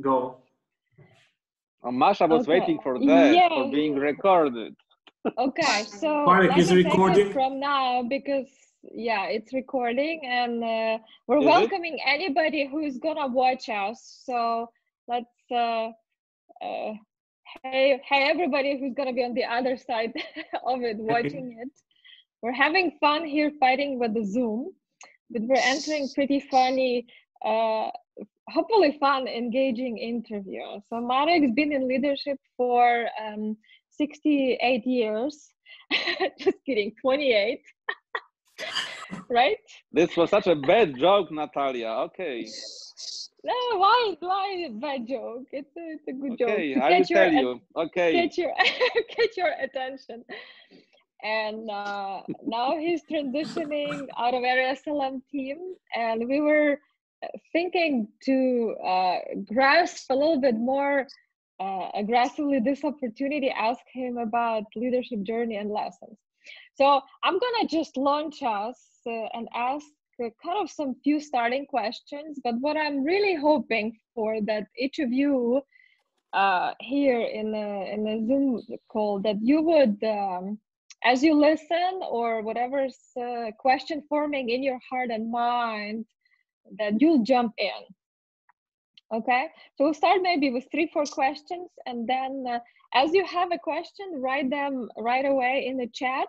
Go. Oh, Masha was waiting for that, Yeah. for being recorded. Okay, so Marek, let is me recording? take it from now because yeah, it's recording, and we're Is it? welcoming anybody who's gonna watch us. So let's hey everybody who's gonna be on the other side of it watching it. We're having fun here fighting with the Zoom, but we're entering pretty funny, hopefully fun, engaging interview. So Marek's been in leadership for 68 years. Just kidding, 28. Right? This was such a bad joke, Natalia. Okay. No, why bad joke? It's a good joke. Okay, To I will catch your tell you. Okay. catch your attention. And now he's transitioning out of Area SLM team, and we were thinking to grasp a little bit more aggressively this opportunity, ask him about leadership journey and lessons. So I'm gonna just launch us and ask kind of some few starting questions, but what I'm really hoping for that each of you here in a Zoom call, that you would as you listen or whatever's question forming in your heart and mind, that you'll jump in. Okay, so we'll start maybe with 3-4 questions, and then as you have a question, write them right away in the chat,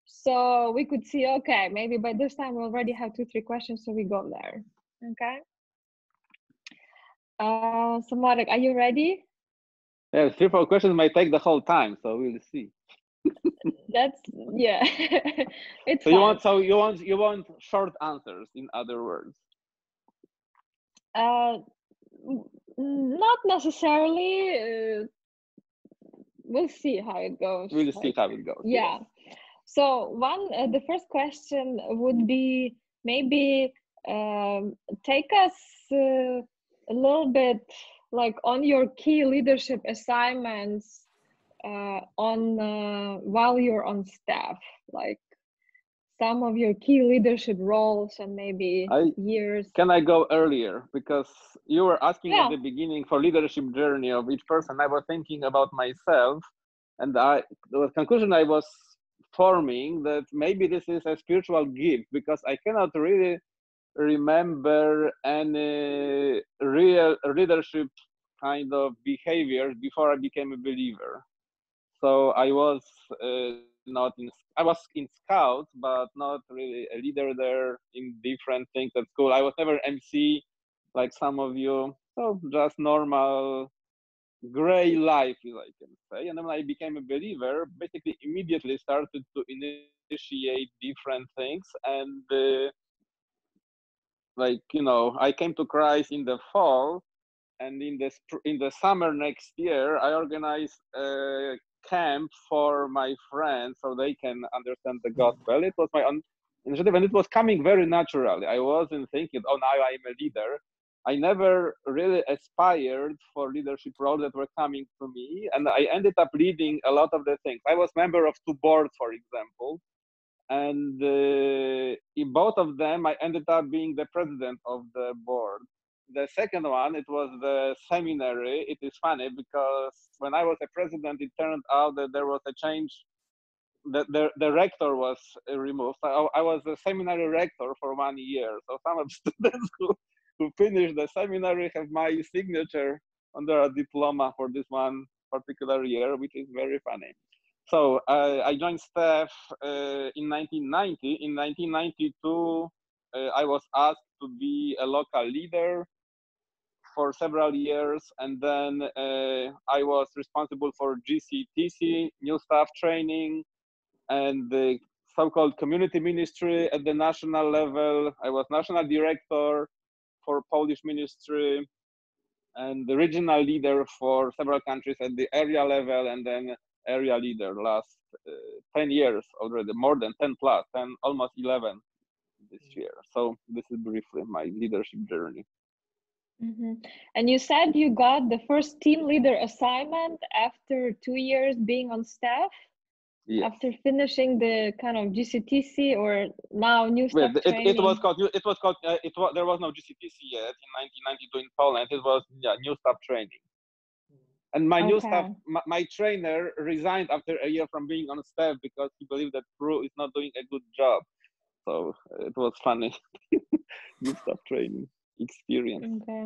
so we could see, okay, maybe by this time we already have 2-3 questions, so we go there. Okay, so Marek, are you ready? Yeah, 3-4 questions might take the whole time, so we'll see. That's, yeah. It's so fine. you want short answers, in other words. Not necessarily. We'll see how it goes. We'll see how it goes. Yeah. Yes. So the first question would be maybe take us a little bit like on your key leadership assignments while you're on staff, like some of your key leadership roles and maybe years. Can I go earlier? Because you were asking at the beginning for leadership journey of each person. I was thinking about myself, and the conclusion I was forming that maybe this is a spiritual gift, because I cannot really remember any real leadership kind of behavior before I became a believer. So I was I was in Scouts, but not really a leader there in different things at school. I was never MC like some of you, so just normal gray life, as I can say. And then when I became a believer, basically immediately started to initiate different things, and I came to Christ in the fall, and in the summer next year, I organized a camp for my friends so they can understand the gospel. It was my own initiative, and it was coming very naturally. I wasn't thinking, oh, now I'm a leader. I never really aspired for leadership roles that were coming to me, and I ended up leading a lot of the things. I was member of 2 boards, for example, and in both of them, I ended up being the president of the board. The second one, it was the seminary. It is funny because when I was a president, it turned out that there was a change. The rector was removed. So I was the seminary rector for 1 year. So some of the students who finished the seminary have my signature on their diploma for this one particular year, which is very funny. So I joined staff in 1990. In 1992, I was asked to be a local leader for several years, and then I was responsible for GCTC, new staff training, and the so-called community ministry at the national level. I was national director for Polish ministry and the regional leader for several countries at the area level, and then area leader last 10 years already, more than 10 plus, 10, almost 11 this year. So this is briefly my leadership journey. Mm-hmm. And you said you got the first team leader assignment after 2 years being on staff? Yes. after finishing the kind of GCTC or now new Well, staff it was training? called there was no GCTC yet in 1992 in Poland. It was new staff training. And my new staff, Okay. my trainer resigned after a year from being on staff because he believed that crew is not doing a good job. So it was funny. New staff training experience. Okay.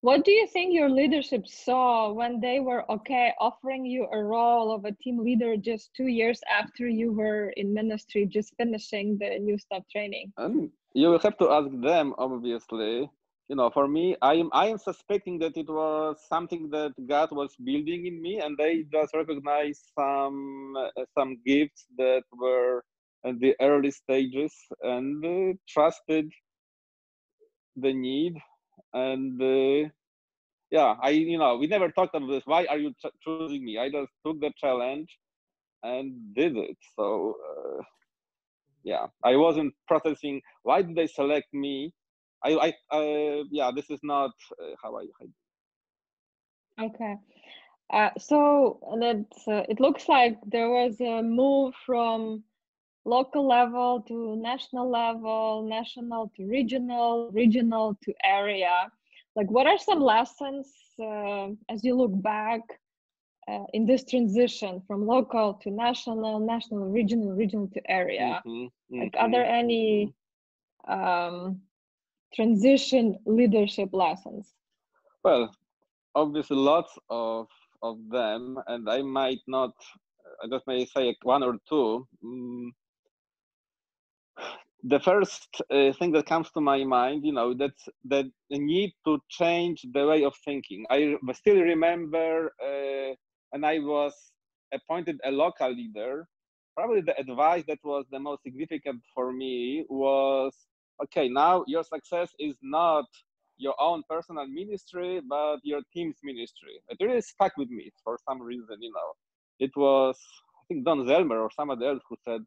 What do you think your leadership saw when they were okay offering you a role of a team leader just 2 years after you were in ministry, just finishing the new staff training? And you will have to ask them, obviously. For me, I am suspecting that it was something that God was building in me, and they just recognized some gifts that were at the early stages and trusted the need. And yeah, we never talked about this. Why are you choosing me? I just took the challenge and did it. So yeah, I wasn't processing why did they select me. Yeah, this is not how I Okay. So it looks like there was a move from local level to national to regional, regional to area. Like, what are some lessons as you look back in this transition from local to national, national, regional, regional to area? Like, are there any transition leadership lessons? well, obviously lots of them, and I might not. I just may say one or two. The first thing that comes to my mind, that's that the need to change the way of thinking. I still remember when I was appointed a local leader, probably the advice that was the most significant for me was, okay, now your success is not your own personal ministry, but your team's ministry. It really stuck with me for some reason, It was, I think, Don Zelmer or somebody else who said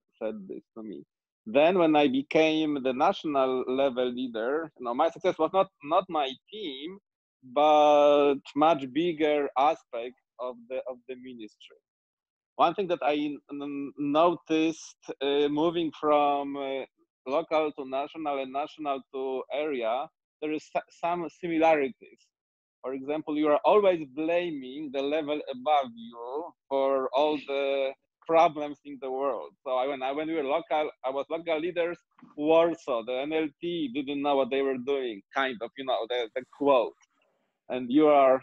this to me. Then when I became the national level leader, my success was not my team, but much bigger aspect of the ministry. One thing that I noticed moving from local to national and national to area, there is some similarities. For example, you are always blaming the level above you for all the problems in the world. So when we were local, I was local leaders. Warsaw, the NLT didn't know what they were doing, kind of, the quote. And you are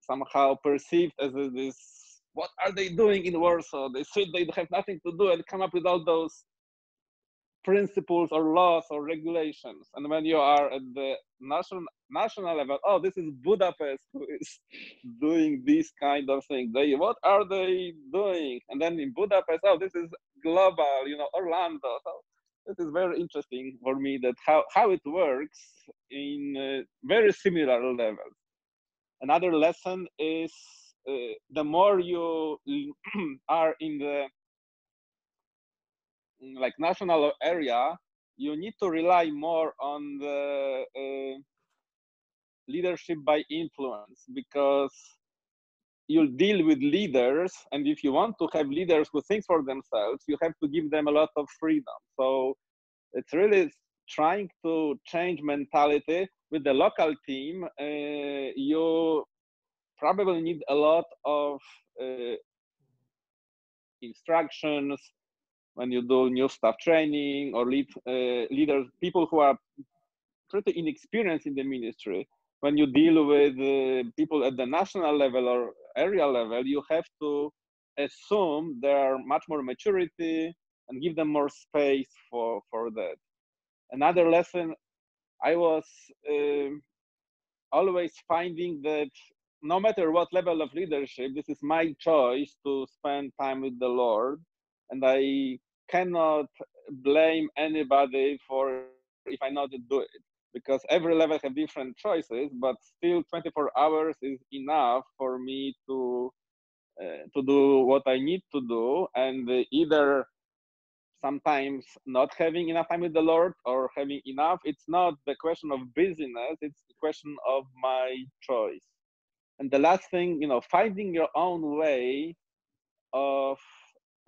somehow perceived as this, what are they doing in Warsaw? They said they have nothing to do and come up with all those principles or laws or regulations. And when you are at the national level, oh, this is Budapest who is doing these kind of things. What are they doing? And then in Budapest, oh, this is global, Orlando. So this is very interesting for me that how it works in very similar levels. Another lesson is the more you are in the like national area, you need to rely more on the leadership by influence, because you'll deal with leaders, and if you want to have leaders who think for themselves, you have to give them a lot of freedom. So it's really trying to change mentality. With the local team, you probably need a lot of instructions when you do new staff training or leaders, people who are pretty inexperienced in the ministry. When you deal with people at the national level or area level, you have to assume there are much more maturity and give them more space for that. Another lesson, I was always finding that no matter what level of leadership, this is my choice to spend time with the Lord, and I cannot blame anybody for if I not do it, because every level have different choices, but still 24 hours is enough for me to do what I need to do, and either sometimes not having enough time with the Lord or having enough. It's not the question of busyness, it's the question of my choice. And the last thing, finding your own way of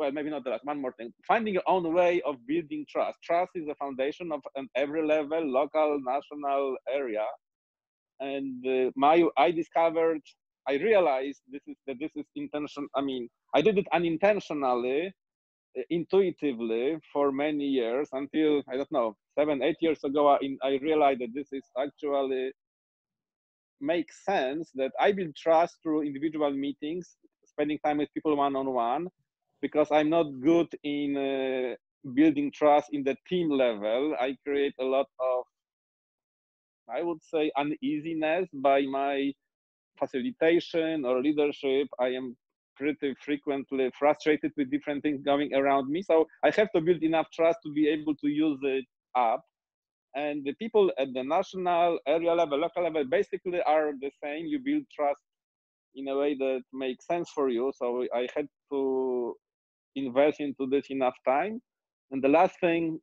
well, maybe not the last, one more thing. Finding your own way of building trust. Trust is the foundation of an every level, local, national area. And I realized this is intention. I mean, I did it unintentionally, intuitively for many years until, I don't know, 7-8 years ago. I realized that this is actually makes sense, that I build trust through individual meetings, spending time with people one-on-one, because I'm not good in building trust in the team level. I create a lot of, I would say, uneasiness by my facilitation or leadership. I am pretty frequently frustrated with different things going around me. So I have to build enough trust to be able to use it up. And the people at the national, area level, local level basically are the same. You build trust in a way that makes sense for you. So I had to invest into this enough time. And the last thing,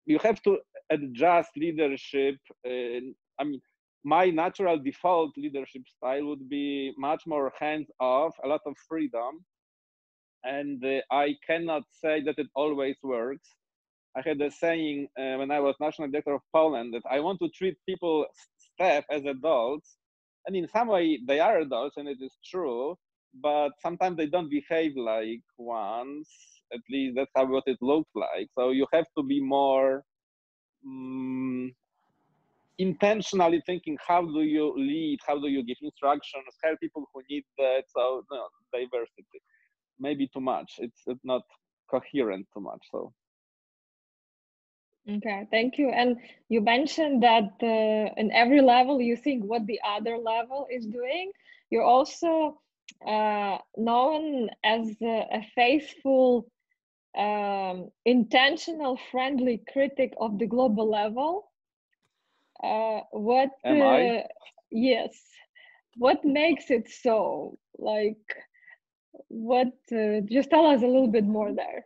you have to adjust leadership. I mean, my natural default leadership style would be much more hands-off, a lot of freedom. And I cannot say that it always works. I had a saying when I was national director of Poland, that I want to treat people, staff, as adults. And in some way, they are adults, and it is true. But sometimes they don't behave like ones. At least that's how what it looked like. So you have to be more intentionally thinking, how do you lead, how do you give instructions, help people who need that. So no, diversity, maybe too much. It's not coherent too much. So Okay, thank you. And you mentioned that in every level you think what the other level is doing. You're also known as a faithful, intentional, friendly critic of the global level. What? am I? Yes. What makes it so? Like, what? Just tell us a little bit more there.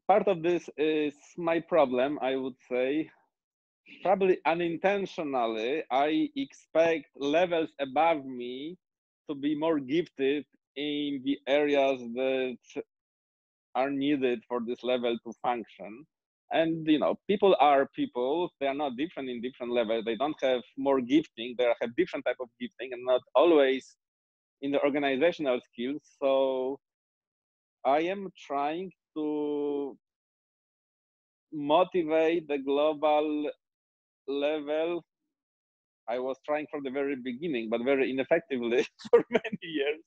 Part of this is my problem, I would say. Probably unintentionally, I expect levels above me to be more gifted in the areas that are needed for this level to function. And people are people. They are not different in different levels. They don't have more gifting. They have different type of gifting, and not always in the organizational skills. So I am trying to motivate the global level. I was trying from the very beginning, but very ineffectively for many years,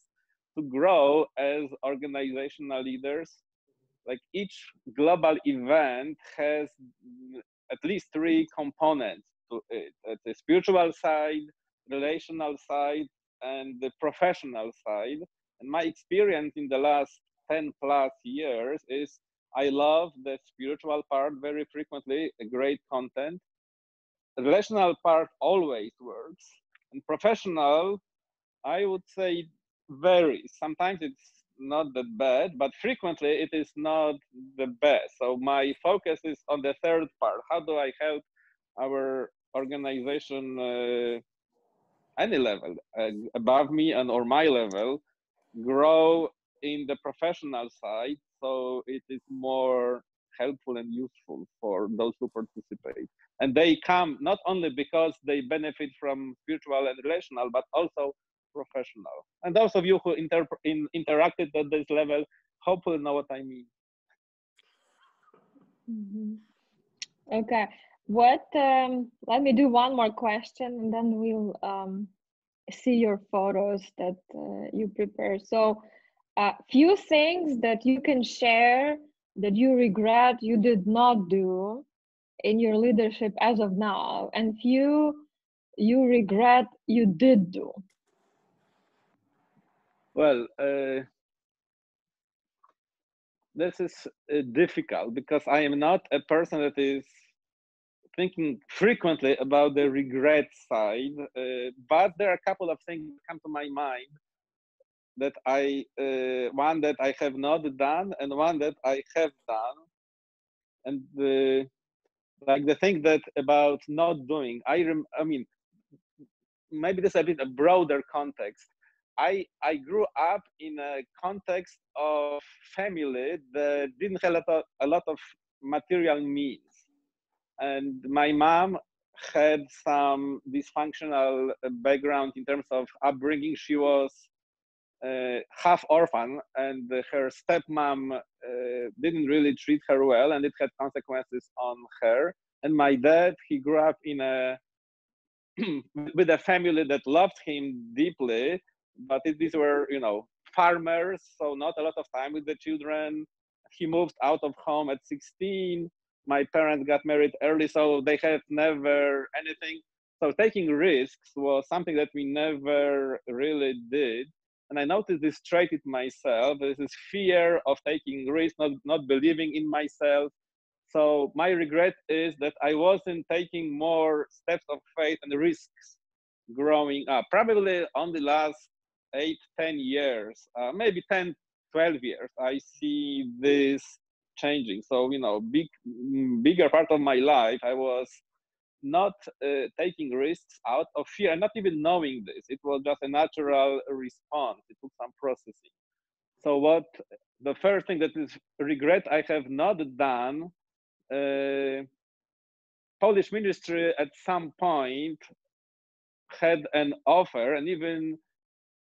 to grow as organizational leaders. Like, each global event has at least 3 components to it: the spiritual side, relational side, and the professional side. And my experience in the last 10 plus years is, I love the spiritual part very frequently, a great content. The relational part always works, and professional, I would say, varies. Sometimes it's not that bad, but frequently it is not the best. So my focus is on the third part. How do I help our organization, any level, above me and or my level, grow in the professional side, so it is more helpful and useful for those who participate? And they come not only because they benefit from spiritual and relational, but also professional. And those of you who interacted at this level hopefully know what I mean. Okay. What? Let me do one more question, and then we'll see your photos that you prepare. So, few things that you can share that you regret you did not do in your leadership as of now, and few you regret you did do. Well, this is difficult, because I am not a person that is thinking frequently about the regret side, but there are a couple of things that come to my mind, that one that I have not done and one that I have done. And like the thing that about not doing, I mean, maybe this is a bit a broader context. I grew up in a context of family that didn't have a lot of material means, and my mom had some dysfunctional background in terms of upbringing. She was half orphan, and her stepmom didn't really treat her well, and it had consequences on her. And my dad, he grew up in a with a family that loved him deeply, but these were, farmers, so not a lot of time with the children. He moved out of home at 16. My parents got married early, so they had never anything. So taking risks was something that we never really did. And I noticed this trait in myself. This is fear of taking risks, not believing in myself. So my regret is that I wasn't taking more steps of faith and risks growing up. Probably on the last 8, 10 years, maybe 10, 12 years, I see this changing. So, bigger part of my life, I was not taking risks out of fear and not even knowing this. It was just a natural response. It took some processing. So the first thing that is regret I have not done, Polish ministry at some point had an offer and even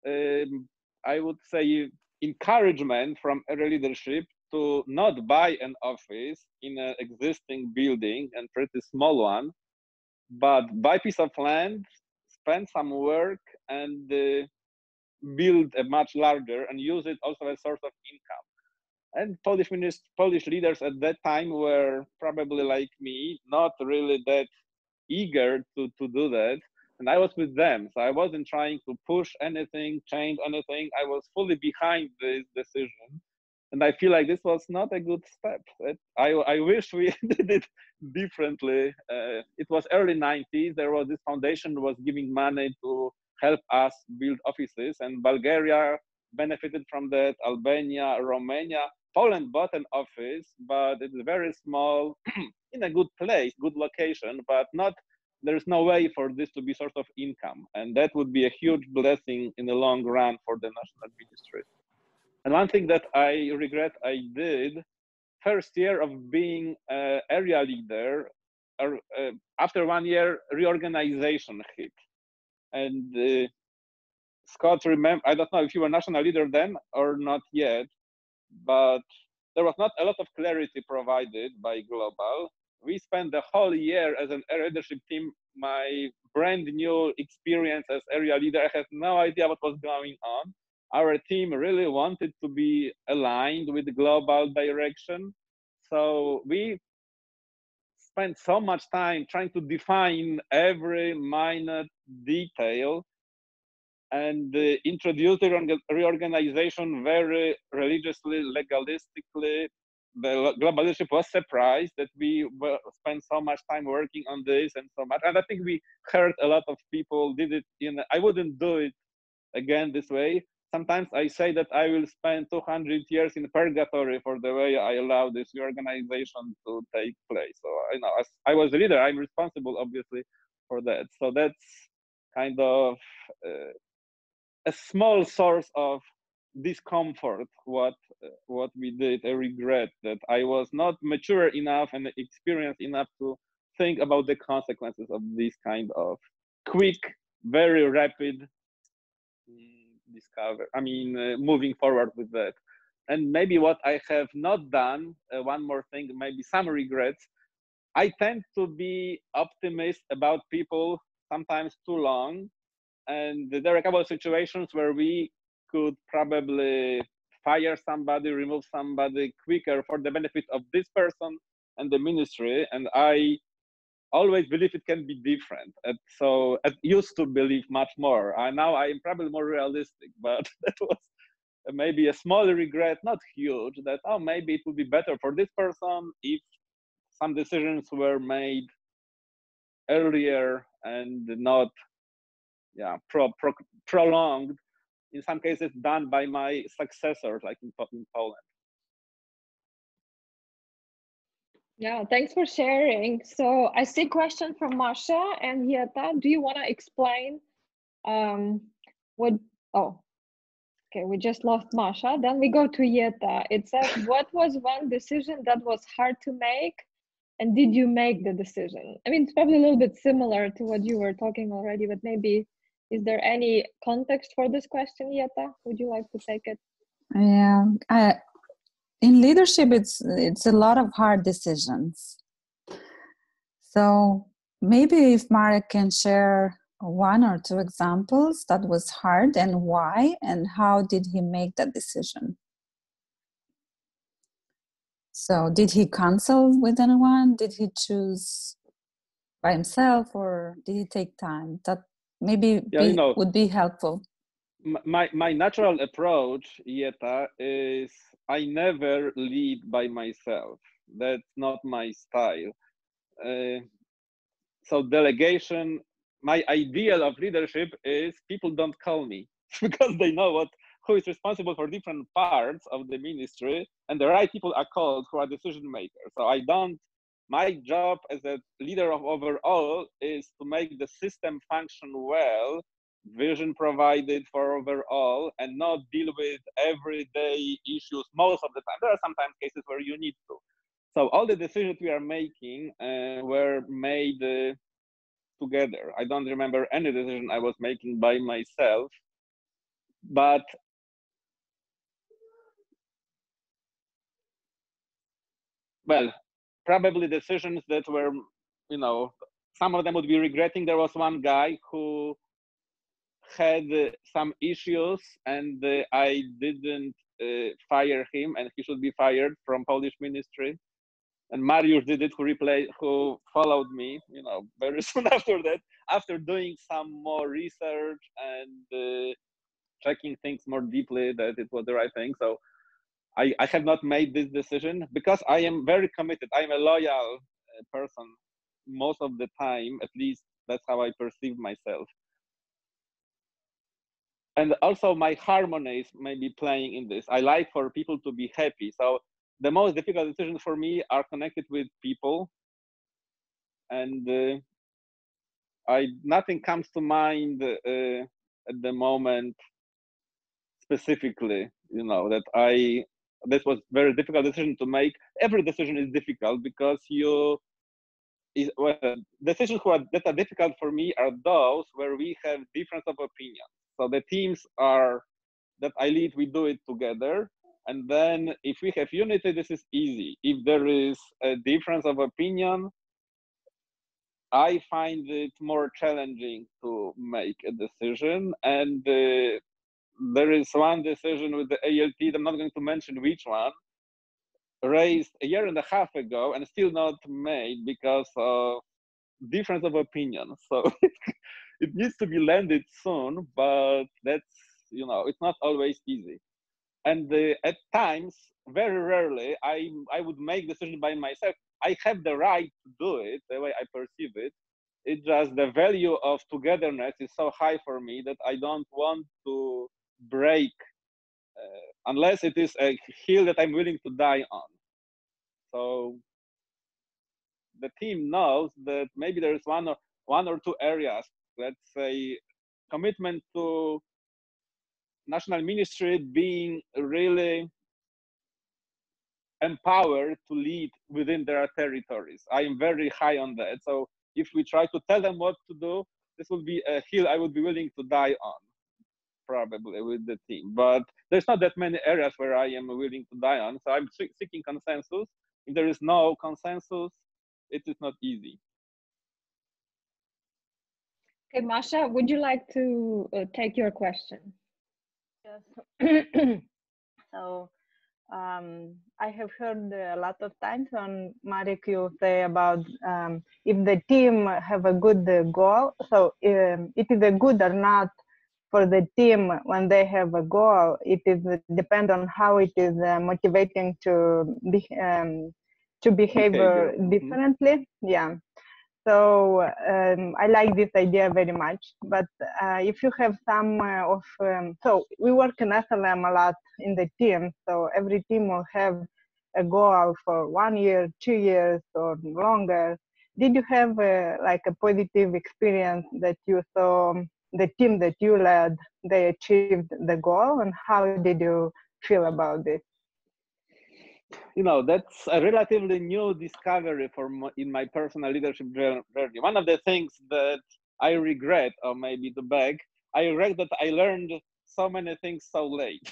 I would say encouragement from area leadership to not buy an office in an existing building and pretty small one, but buy a piece of land, spend some work, and build a much larger and use it also as a source of income. And Polish leaders at that time were probably like me, not really that eager to do that. And I was with them. So I wasn't trying to push anything, change anything. I was fully behind this decision. And I feel like this was not a good step. I wish we did it differently. It was early 90s. There was this foundation that was giving money to help us build offices. And Bulgaria benefited from that, Albania, Romania. Poland bought an office, but it's very small, in a good place, good location, but not. There's no way for this to be source of income, and that would be a huge blessing in the long run for the national ministry. And one thing that I regret I did, first year of being area leader, after 1 year, reorganization hit, and Scott, remember, I don't know if you were national leader then or not yet, but there was not a lot of clarity provided by Global. We spent the whole year as an area leadership team, my brand new experience as area leader. I had no idea what was going on. Our team really wanted to be aligned with the global direction. So we spent so much time trying to define every minor detail and introduce the reorganization very religiously, legalistically. The global leadership was surprised that we spent so much time working on this and so much. And I think we heard a lot of people did it I wouldn't do it again this way. Sometimes I say that I will spend 200 years in purgatory for the way I allow this reorganization to take place. So as I was a leader, I'm responsible, obviously, for that. So that's kind of a small source of discomfort what we did. I regret that I was not mature enough and experienced enough to think about the consequences of this kind of quick, very rapid moving forward with that. And maybe what I have not done, one more thing, maybe some regrets. I tend to be optimist about people sometimes too long. And there are a couple of situations where we could probably fire somebody, remove somebody quicker for the benefit of this person and the ministry. And I always believe it can be different. And so I used to believe much more. Now I am probably more realistic, but that was maybe a small regret, not huge, that, maybe it would be better for this person if some decisions were made earlier and not prolonged, in some cases done by my successors, like in Poland. Yeah, thanks for sharing. So I see a question from Masha and Yeta. Do you want to explain what? Oh, Okay, we just lost Masha. Then we go to Yeta. It says, what was one decision that was hard to make? And did you make the decision? I mean, it's probably a little bit similar to what you were talking already, but maybe, is there any context for this question, Yeta? Would you like to take it? Yeah, in leadership, it's a lot of hard decisions. So maybe if Marek can share one or two examples that was hard and why, and how did he make that decision? So did he consult with anyone? Did he choose by himself, or did he take time? That maybe would be helpful. My natural approach, Yeta, is I never lead by myself. That's not my style. So delegation, my ideal of leadership is people don't call me because they know who is responsible for different parts of the ministry, and the right people are called who are decision makers. So my job as a leader of overall is to make the system function well, vision provided for overall, and not deal with everyday issues most of the time. There are sometimes cases where you need to. So all the decisions we are making were made together. I don't remember any decision I was making by myself, but well, probably decisions that were, some of them would be regretting. There was one guy who had some issues, and I didn't fire him, and he should be fired from Polish ministry. And Mariusz did it, who followed me, very soon after that, after doing some more research and checking things more deeply that it was the right thing. So I have not made this decision because I am very committed. I'm a loyal person most of the time, at least that's how I perceive myself. And also my harmonies may be playing in this. I like for people to be happy. So the most difficult decisions for me are connected with people. And nothing comes to mind at the moment specifically, that this was very difficult decision to make. Every decision is difficult because decisions that are difficult for me are those where we have difference of opinion. So the teams that I lead, we do it together. And then if we have unity, this is easy. If there is a difference of opinion, I find it more challenging to make a decision. And there is one decision with the ALT, I'm not going to mention which one, raised a year and a half ago and still not made because of difference of opinion. So it needs to be landed soon, but that's, it's not always easy. And at times, very rarely, I would make decision by myself. I have the right to do it the way I perceive it. It's just the value of togetherness is so high for me that I don't want to break unless it is a hill that I'm willing to die on. So the team knows that maybe there is one or two areas, let's say commitment to national ministry being really empowered to lead within their territories. I am very high on that. So if we try to tell them what to do, this will be a hill I would be willing to die on, probably with the team. But there's not that many areas where I am willing to die on. So I'm seeking consensus. If there is no consensus, it is not easy. Okay, Masha, would you like to take your question? Yes. So I have heard a lot of times on Marek you say about if the team have a good goal, so it is a good or not for the team when they have a goal. It is depend on how it is motivating to behave differently. Mm-hmm. Yeah. So I like this idea very much. But if you have some so we work in SLM a lot in the team. So every team will have a goal for 1 year, 2 years, or longer. Did you have like a positive experience that you saw the team that you led, they achieved the goal, and how did you feel about it? That's a relatively new discovery in my personal leadership journey. One of the things that I regret, or maybe to beg, I regret that I learned so many things so late.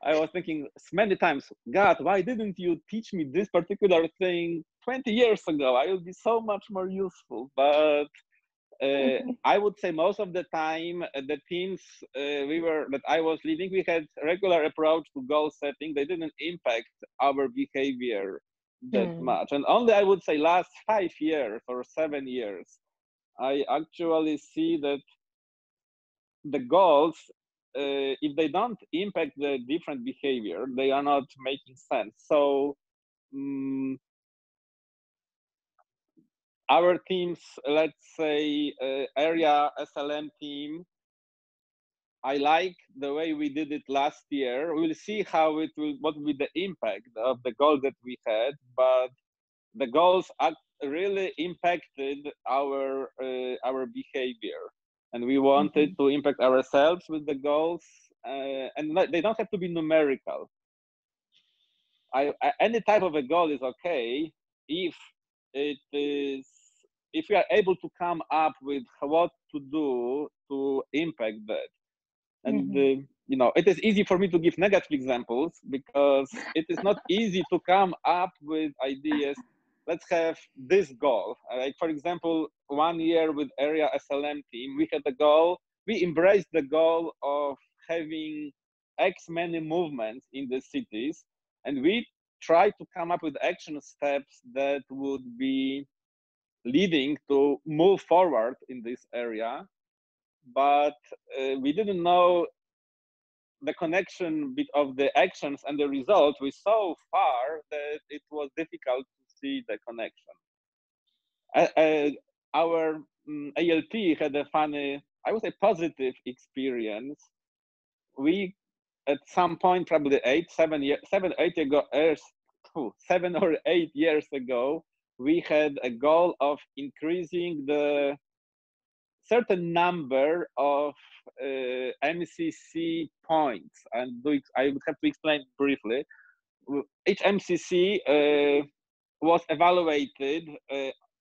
I was thinking many times, God, why didn't you teach me this particular thing 20 years ago? I would be so much more useful. But I would say most of the time, the teams that I was leading, we had regular approach to goal setting. They didn't impact our behavior that much. And only, I would say, last 5 years or 7 years, I actually see that the goals, if they don't impact the different behavior, they are not making sense. So our teams, let's say area SLM team, I like the way we did it last year. We'll see what will be the impact of the goals that we had, but the goals really impacted our behavior. And we wanted to impact ourselves with the goals, and they don't have to be numerical. Any type of a goal is okay if we are able to come up with what to do to impact that. And it is easy for me to give negative examples because it is not easy to come up with ideas. Let's have this goal. Like, for example, 1 year with area SLM team, we had a goal. We embraced the goal of having X many movements in the cities. And we tried to come up with action steps that would be leading to move forward in this area. But we didn't know the connection of the actions and the results was so far that it was difficult to see the connection. Our ALT had a funny, I would say, positive experience. We, at some point, probably 7 or 8 years ago, we had a goal of increasing the certain number of MCC points, and I would have to explain briefly. Each MCC was evaluated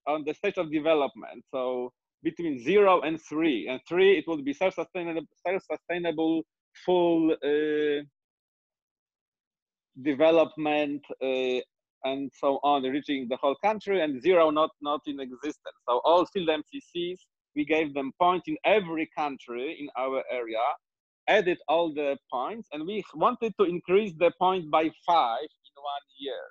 on the stage of development, so between 0 and 3. And 3, it would be self-sustainable, full development, and so on, reaching the whole country, and 0 not in existence. So all field MCCs, we gave them points in every country in our area, added all the points, and we wanted to increase the point by 5 in 1 year.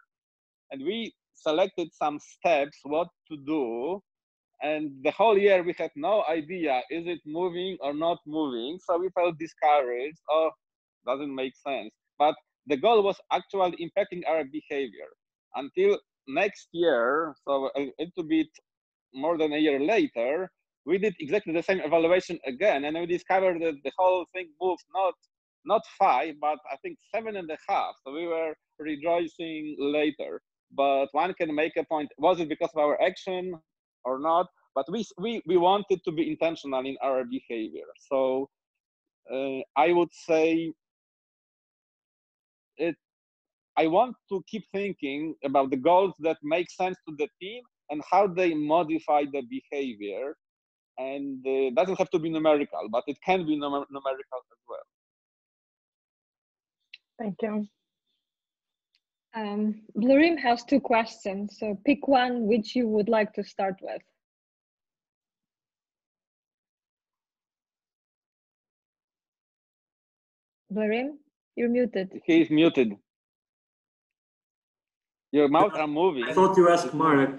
And we selected some steps, what to do, and the whole year we had no idea, is it moving or not moving? So we felt discouraged, doesn't make sense. But the goal was actually impacting our behavior. Until next year, so a little bit more than a year later, we did exactly the same evaluation again, and we discovered that the whole thing moves not 5, but I think 7.5. So we were rejoicing later. But one can make a point: was it because of our action or not? But we wanted to be intentional in our behavior. So I would say I want to keep thinking about the goals that make sense to the team and how they modify the behavior. And it doesn't have to be numerical, but it can be numerical as well. Thank you. Blurim has 2 questions, so pick one which you would like to start with. Blurim, you're muted. He is muted. Your mouth are moving. I thought you asked Marek.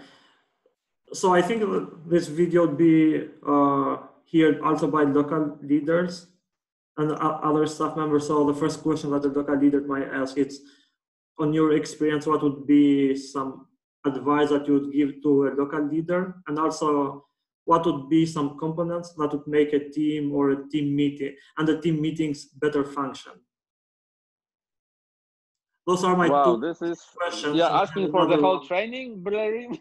So I think this video would be heard also by local leaders and other staff members. So the first question that the local leader might ask is, on your experience, what would be some advice that you would give to a local leader? And also, what would be some components that would make a team or a team meeting and the team meetings better function? Those are my 2 questions. Yeah, asking for the whole training, Blurim,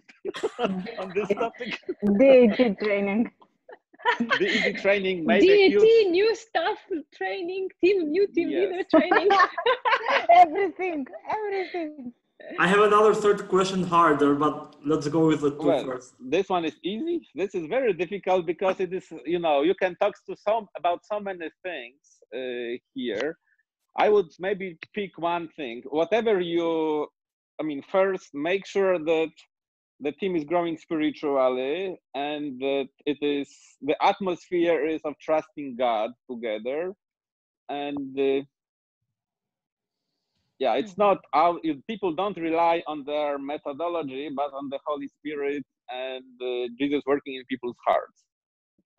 on this topic. DAT training. The easy training made DET, a huge... new staff training, new team Yes. leader training. Everything. I have another third question, harder, but let's go with the two first. This one is easy. This is very difficult because it is, you can talk to about so many things here. I would maybe pick one thing. Whatever first make sure that the team is growing spiritually and that the atmosphere is of trusting God together. And it's not people don't rely on their methodology, but on the Holy Spirit and Jesus working in people's hearts.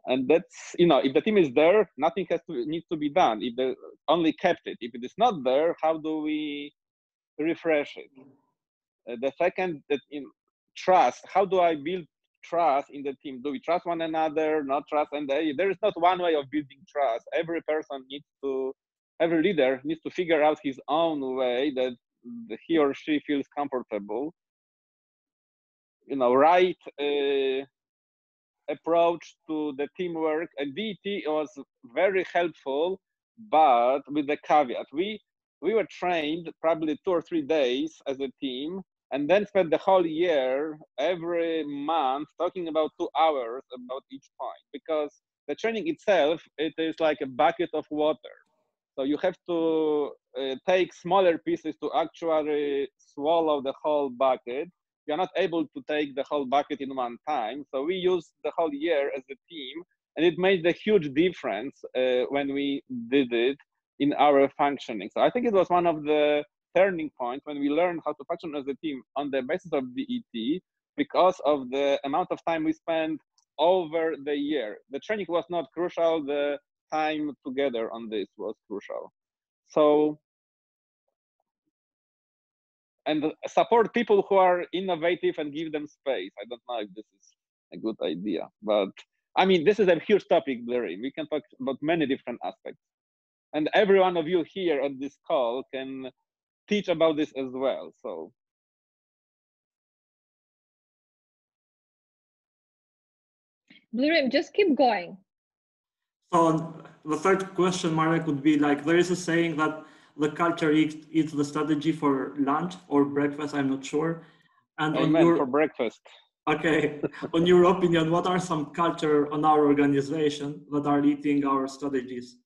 And that's, if the team is there, nothing needs to be done. If they only kept it, if it is not there, how do we refresh it? The second, trust. How do I build trust in the team? Do we trust one another? Not trust? And there is not one way of building trust. Every leader needs to figure out his own way that he or she feels comfortable. Right approach to the teamwork. And DET was very helpful, but with the caveat. We were trained probably 2 or 3 days as a team, and then spent the whole year, every month, talking about 2 hours about each point, because the training itself, it is like a bucket of water. So you have to take smaller pieces to actually swallow the whole bucket. You're not able to take the whole bucket in one time. So we used the whole year as a team, and it made a huge difference when we did it in our functioning. So I think it was one of the turning points when we learned how to function as a team on the basis of DET, because of the amount of time we spent over the year. The training was not crucial, the time together on this was crucial. So, and support people who are innovative and give them space. I don't know if this is a good idea, but I mean, this is a huge topic, Larry. We can talk about many different aspects. And every one of you here on this call can teach about this as well. So. Blirim, just keep going. So the third question, Marek, would be like, there is a saying that the culture eats the strategy for lunch or breakfast, I'm not sure. And for breakfast. Okay, on your opinion, what are some culture on our organization that are eating our strategies?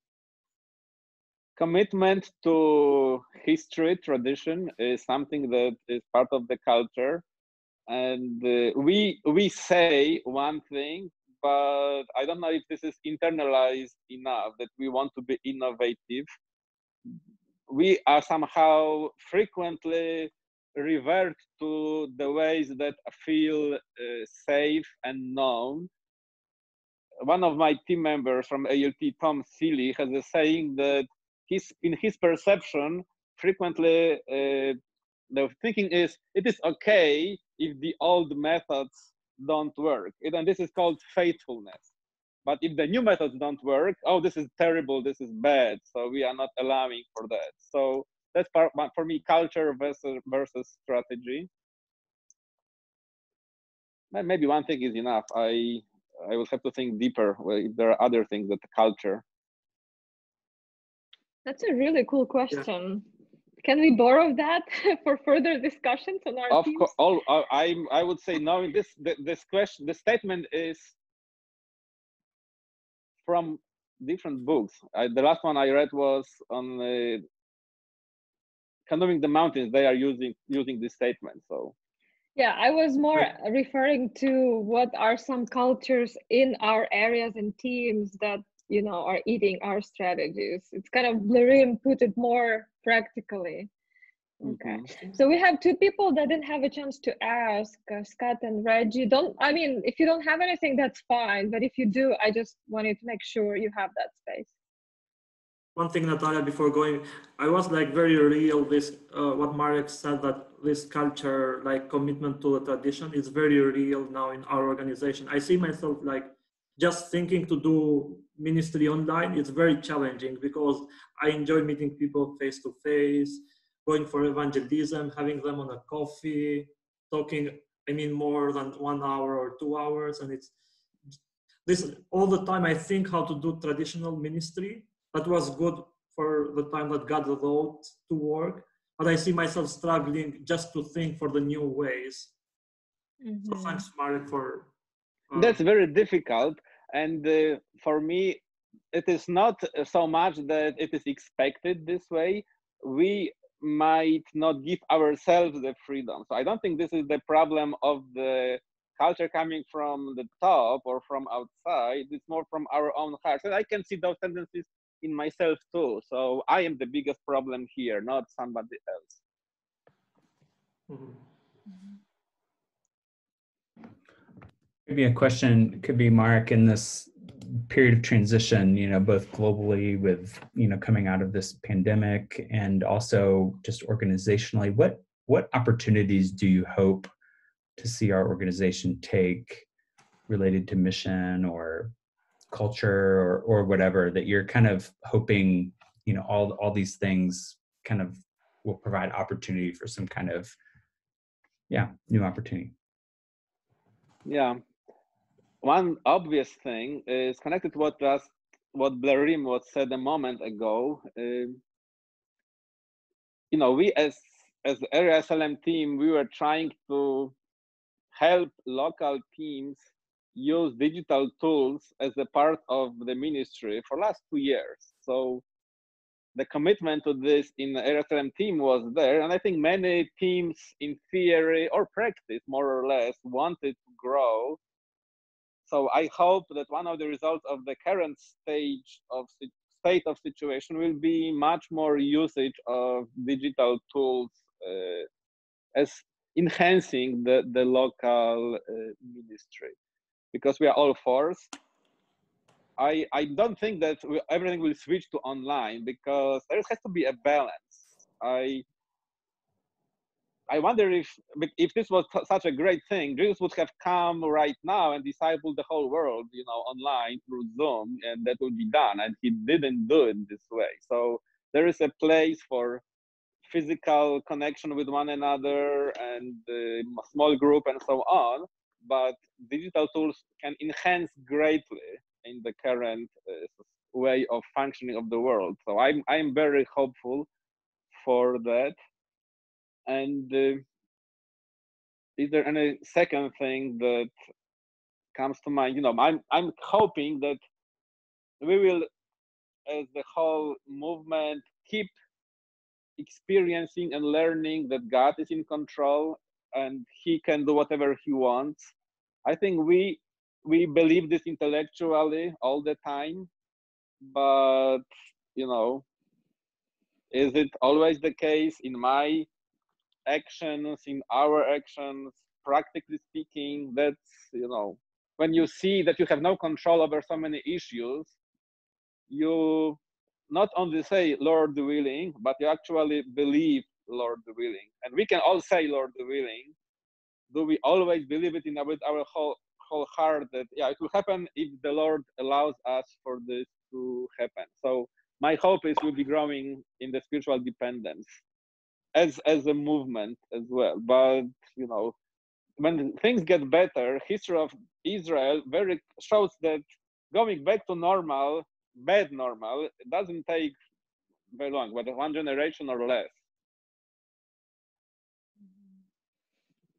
Commitment to history, tradition is something that is part of the culture. And we say one thing, but I don't know if this is internalized enough, that we want to be innovative. We are somehow frequently revert to the ways that feel safe and known. One of my team members from ALT, Tom Seeley, has a saying that in his perception, frequently the thinking is, it is okay if the old methods don't work. And this is called faithfulness. But if the new methods don't work, oh, this is terrible, this is bad. So we are not allowing for that. So that's for me, culture versus strategy. Maybe one thing is enough. I will have to think deeper if there are other things that the culture. That's a really cool question. Yeah. Can we borrow that for further discussions on our Of teams? course, I would say no. This question, the statement is from different books. The last one I read was on canoeing the mountains. They are using this statement. So. Yeah, I was more referring to what are some cultures in our areas and teams that are eating our strategies. It's kind of Blirim put it more practically. Okay, so we have 2 people that didn't have a chance to ask, Scott and Reggie. If you don't have anything, that's fine. But if you do, I just wanted to make sure you have that space. One thing, Natalia, before going, I was like very real, what Marek said, that this culture, like commitment to the tradition, is very real now in our organization. I see myself like just thinking to do ministry online. It's very challenging because I enjoy meeting people face to face, going for evangelism, having them on a coffee, talking, more than 1 hour or 2 hours. And this all the time I think how to do traditional ministry. That was good for the time that God allowed to work, but I see myself struggling just to think for the new ways. So thanks, Marek, for that's very difficult, and for me it is not so much that it is expected this way. We might not give ourselves the freedom. So I don't think this is the problem of the culture coming from the top or from outside. It's more from our own hearts, and I can see those tendencies in myself too. So I am the biggest problem here, not somebody else. Maybe a question could be, Marek, in this period of transition, you know, both globally with, you know, coming out of this pandemic and also just organizationally, what opportunities do you hope to see our organization take related to mission or culture or whatever, that you're kind of hoping, you know, all these things kind of will provide opportunity for some kind of, new opportunity? Yeah. One obvious thing is connected to what Blerim was said a moment ago. You know, we as the Area SLM team, we were trying to help local teams use digital tools as a part of the ministry for last 2 years. So the commitment to this in the Area SLM team was there, and I think many teams in theory or practice, more or less, wanted to grow. So I hope that one of the results of the current state of situation will be much more usage of digital tools as enhancing the local ministry, because we are all forced. I don't think that everything will switch to online, because there has to be a balance. I wonder if this was such a great thing, Jesus would have come right now and discipled the whole world, you know, online through Zoom, and that would be done. And he didn't do it this way. So there is a place for physical connection with one another and small group and so on. But digital tools can enhance greatly in the current way of functioning of the world. So I'm very hopeful for that. And is there any second thing that comes to mind? You know, I'm hoping that we will, as the whole movement, keep experiencing and learning that God is in control and He can do whatever He wants. I think we believe this intellectually all the time, but you know, is it always the case in my actions, in our actions? Practically speaking, that's, you know, when you see that you have no control over so many issues, you not only say Lord willing, but you actually believe Lord willing. And we can all say Lord willing. Do we always believe it with our whole heart that it will happen if the Lord allows us for this to happen? So my hope is we'll be growing in the spiritual dependence as a movement as well. But you know, when things get better, history of Israel shows that going back to normal, bad normal, it doesn't take very long, but 1 generation or less.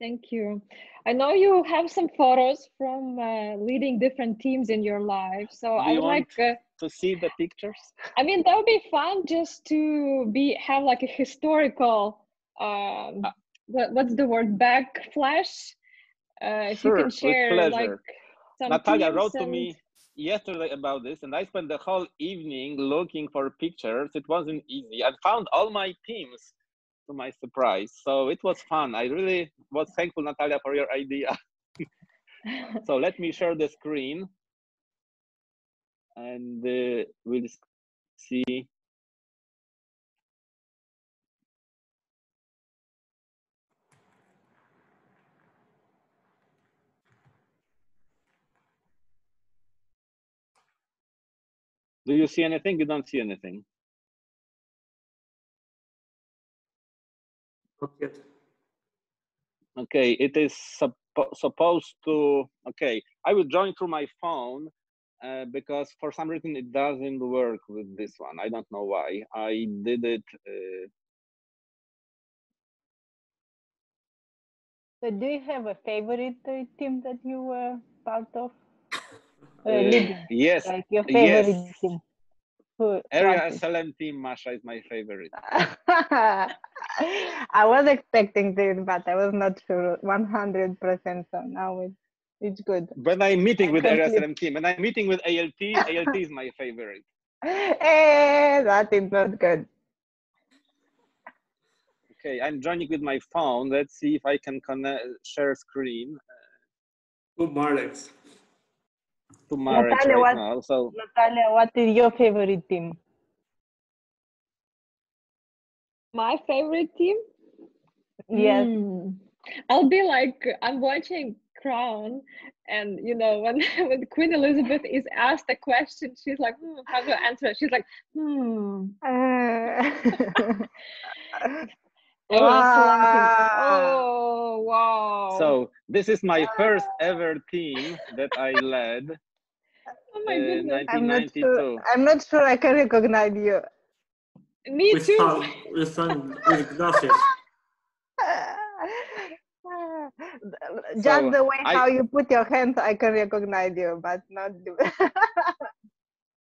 Thank you. I know you have some photos from leading different teams in your life. So I would like to see the pictures. I mean, that would be fun just to have like a historical, what's the word, backflash? If sure, you can share like some Natalia wrote to me yesterday about this, and I spent the whole evening looking for pictures. It wasn't easy. I found all my teams, to my surprise. So it was fun. I really was thankful, Natalia, for your idea. So let me share the screen and we'll see. Do you see anything? You don't see anything. Not yet. Okay, it is supposed to, okay, I will join through my phone. because for some reason it doesn't work with this one. I don't know why. I did it. So do you have a favorite team that you were part of? Yes. Like your favorite yes. team. Area SLM team, Masha, is my favorite. I was expecting this, but I was not sure 100%. So now it's good. When I'm meeting with Area SLM team, when I'm meeting with ALT, ALT is my favorite. That is not good. Okay, I'm joining with my phone. Let's see if I can share screen. To Marek. To Marek right now. So Natalia, what is your favorite team? My favorite team? Yes. I'll be like, I'm watching Crown, and you know, when Queen Elizabeth is asked a question, she's like, how to answer it? She's like, Oh, wow. So this is my first ever team that I led. Oh my goodness. 1992. I'm not sure I can recognize you. Me too. With glasses. Just the way how you put your hands, I can recognize you, but not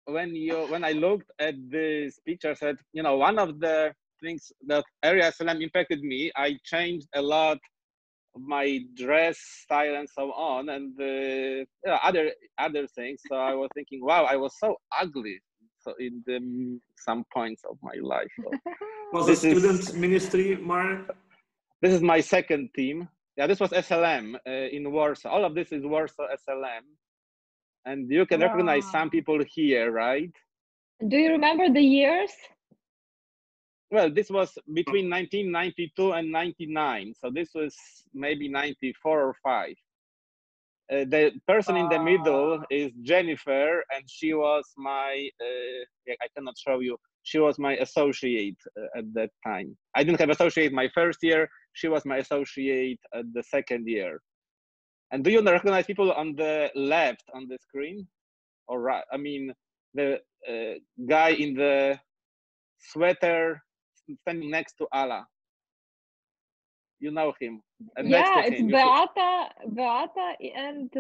when I looked at this picture, I said, you know, one of the things that Area SLM impacted me, I changed a lot of my dress style and so on, and other things. So I was thinking, wow, I was so ugly. So in some points of my life. So was a student ministry, Marek? This is my second team. Yeah, this was SLM in Warsaw. All of this is Warsaw SLM. And you can recognize some people here, right? Do you remember the years? Well, this was between 1992 and 99. So this was maybe 94 or 5. The person in the middle is Jennifer, and she was my, I cannot show you, she was my associate at that time. I didn't have associate my first year. She was my associate at the second year. And do you recognize people on the left on the screen? Or right? I mean, the guy in the sweater standing next to Allah. You know him. And yeah, it's Beata and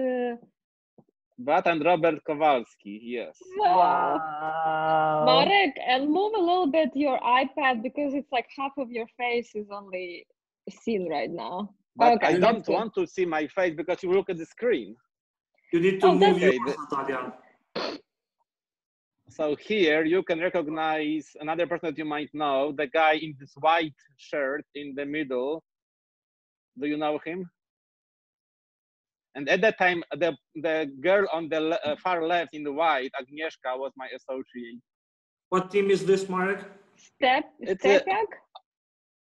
Beata and Robert Kowalski. Yes. Wow. Marek, and move a little bit your iPad because it's like half of your face is only seen right now. But okay, I don't want to see my face because you look at the screen. You need to move yours, Natalia. So here you can recognize another person that you might know, the guy in this white shirt in the middle. Do you know him? And at that time, the girl on the far left in the white, Agnieszka, was my associate. What team is this, Marek? Stepniak?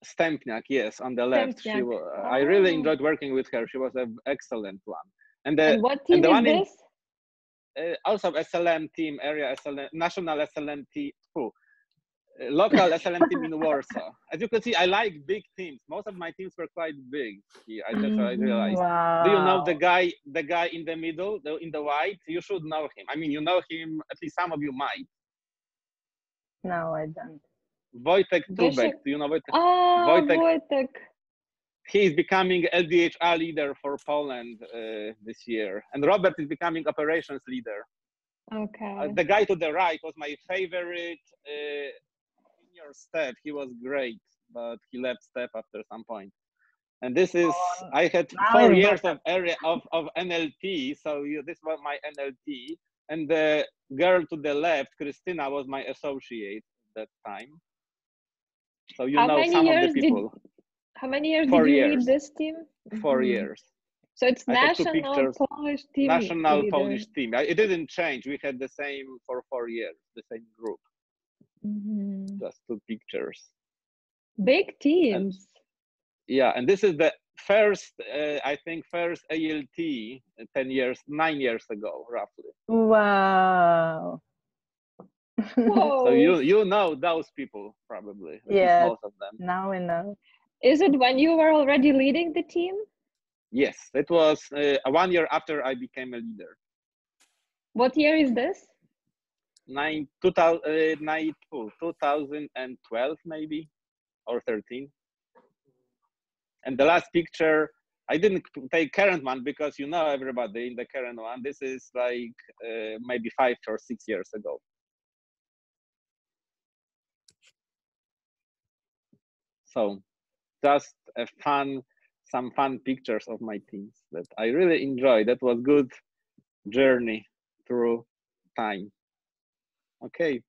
Stempniak, yes, on the left. She was, I really enjoyed working with her. She was an excellent one. And what team is this? Also SLM team, area SLM, national SLM team, local SLM team in Warsaw. As you can see, I like big teams. Most of my teams were quite big. That's what I realized. Wow. Do you know the guy in the middle, in the white? You should know him. I mean, you know him. At least some of you might. No, I don't. Wojtek Tubek. Do you know Wojtek? Wojtek. He is becoming LDHA leader for Poland this year, and Robert is becoming operations leader. Okay. The guy to the right was my favorite senior step. He was great, but he left step after some point. And this is, I had 4 years of NLT, so this was my NLT. And the girl to the left, Christina, was my associate at that time. So you know some of the people. How many years did you lead this team? 4 years. So it's national Polish team. National Polish team. It didn't change. We had the same for 4 years, the same group. Just 2 pictures. Big teams. And this is the first, I think, first ALT 9 years ago, roughly. Wow. Whoa. So you know those people probably. Yeah. Most of them. Now we know. Is it when you were already leading the team? Yes, it was 1 year after I became a leader. What year is this? 2012 maybe, or 13. And the last picture, I didn't take current one because you know everybody in the current one. This is like maybe 5 or 6 years ago. So just some fun pictures of my teams that I really enjoyed. That was good journey through time. Okay,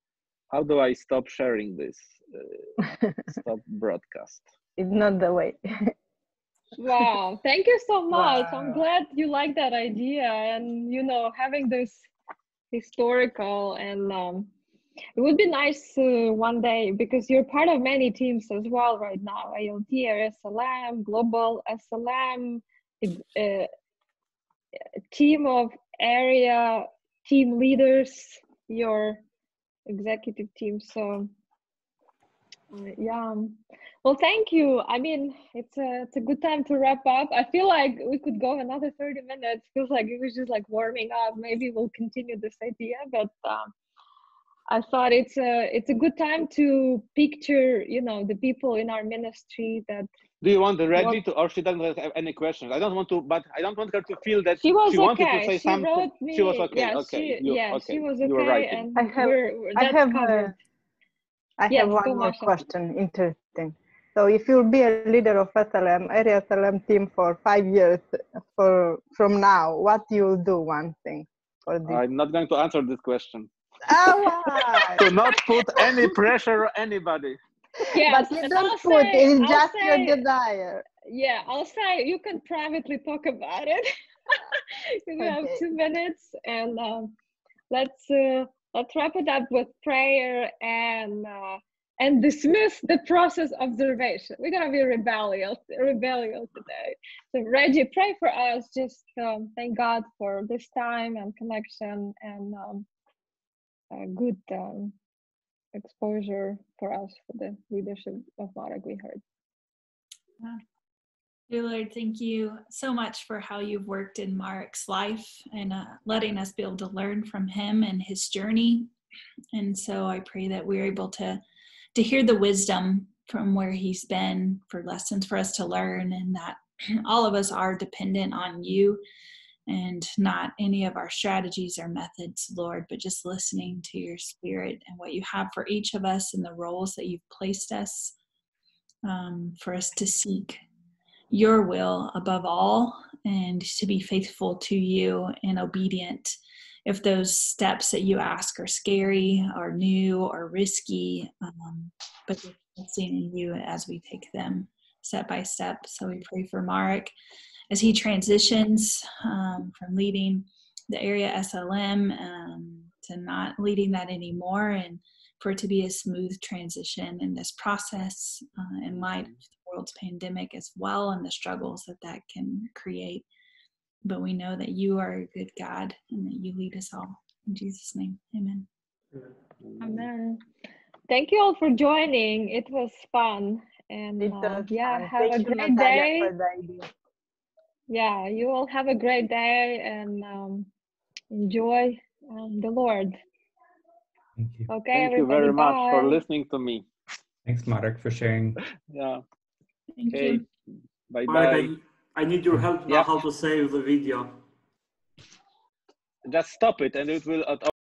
how do I stop sharing this? Stop broadcast. It's not the way. Wow, thank you so much. Wow. I'm glad you like that idea, and you know, having this historical, and it would be nice one day, because you're part of many teams as well right now, ALT, SLM, Global SLM, team of area team leaders, your executive team. So yeah, well, thank you. I mean, it's a good time to wrap up. I feel like we could go another 30 minutes. Feels like it was just like warming up. Maybe we'll continue this idea, but I thought it's a good time to picture, you know, the people in our ministry that. Do you want Reggie to, or she doesn't have any questions? I don't want to, but I don't want her to feel that she was wanted okay. to say She something. Wrote me, she was okay. Yeah, okay. She was okay. You were right. And I have one more question. Interesting. So if you'll be a leader of SLM, area SLM team for 5 years from now, what you'll do one thing for this? I'm not going to answer this question. Why? To not put any pressure on anybody. Yes, but you don't put, it's just your desire. Yeah, I'll say you can privately talk about it. We have 2 minutes, and let's wrap it up with prayer and dismiss the process observation. We're gonna be rebellious today. So Reggie, pray for us. Just thank God for this time and connection, and good exposure for us for the leadership of Marek we heard. Dear Lord, thank you so much for how you've worked in Marek's life and letting us be able to learn from him and his journey. And so I pray that we're able to hear the wisdom from where he's been, for lessons for us to learn, and that all of us are dependent on you and not any of our strategies or methods, Lord, but just listening to your spirit and what you have for each of us and the roles that you've placed us, for us to seek your will above all and to be faithful to you and obedient. If those steps that you ask are scary or new or risky, but trusting in you as we take them step by step. So we pray for Marek as he transitions from leading the area SLM to not leading that anymore, and for it to be a smooth transition in this process in light of the world's pandemic as well, and the struggles that can create. But we know that you are a good God and that you lead us all. In Jesus' name, amen. Amen. Thank you all for joining. It was fun. And yeah, have a great day. Yeah, you all have a great day, and enjoy the Lord. Thank you. Okay, Thank you very much for listening to me. Thanks, Marek, for sharing. Yeah. Thank you. Bye-bye. I need your help now how to save the video. Just stop it and it will